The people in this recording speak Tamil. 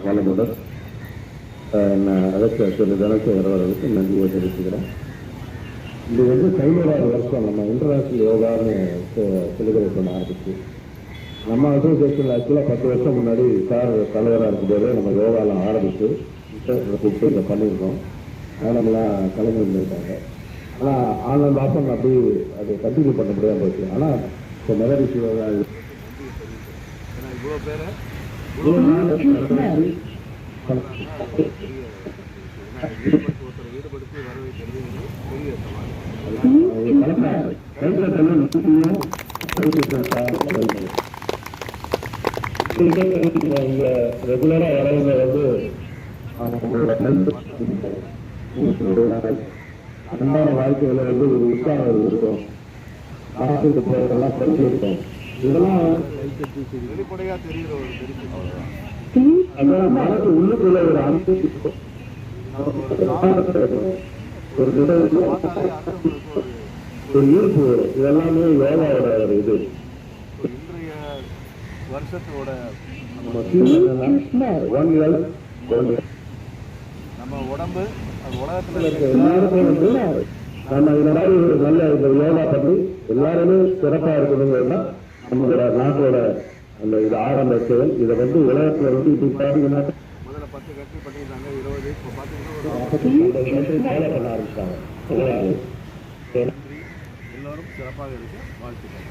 வளமுடன் அதற்கு திரு தனசேகர் அவர்களுக்கு நன்றியை தெரிவிச்சுக்கிறேன். இது வந்து 11வது வருஷம் நம்ம இன்டர்நேஷனல் யோகான்னு செலிபிரேட் பண்ண ஆரம்பிச்சு. நம்ம அசோசியேஷன் ஆக்சுவலாக 10 வருஷம் முன்னாடி சார் தலைவராக இருக்கும்போது நம்ம யோகாலாம் ஆரம்பித்து கூப்பிட்டு இதை பண்ணியிருக்கோம். நம்மளாம் கலைஞர் இருந்திருக்காங்க. ஆனால் ஆன்லைன் மாதம் அப்படி அதை கண்டினியூ பண்ண முடியாமல் போச்சு. ஆனால் இப்போ மெலடி யோகா இவ்வளோ பேரை ஈடுபடுத்தி வர வைக்கிறது பெரிய சவால். இங்க ரெகுலரா வரவங்க வந்து அன்றாட வாழ்க்கையில வந்து ஒரு உற்சாகம் இருக்கும். ஆசிரியர் போறதெல்லாம் படிச்சிருக்கோம். இதெல்லாம் வெளிப்படையா தெரிகிற ஒரு அதெல்லாம் மனசு உள்ளுக்குள்ள ஒரு அன்பு ஒரு ஈர்ப்பு வரும். இதெல்லாமே யோகாவோட ஒரு இது. இன்றைய வருஷத்தோட நம்ம உடம்பு உலகத்துல இருக்க எல்லாருமே வந்து நம்ம இந்த மாதிரி ஒரு நல்ல இந்த யோகா பண்ணி எல்லாருமே சிறப்பா இருக்கணுங்கிறதுனா நம்மளோட நாட்டோட அந்த இது ஆரம்ப செயல். இதை வந்து உலகத்துல வந்து இப்படி பாத்தீங்கன்னா முதல்ல 10 கட்சி பண்ணிருந்தாங்க, 20 இப்போ பாத்தீங்கன்னா பண்ண ஆரம்பிச்சாங்க. எல்லாரும் சிறப்பாக இருக்க வாழ்த்துக்கள்.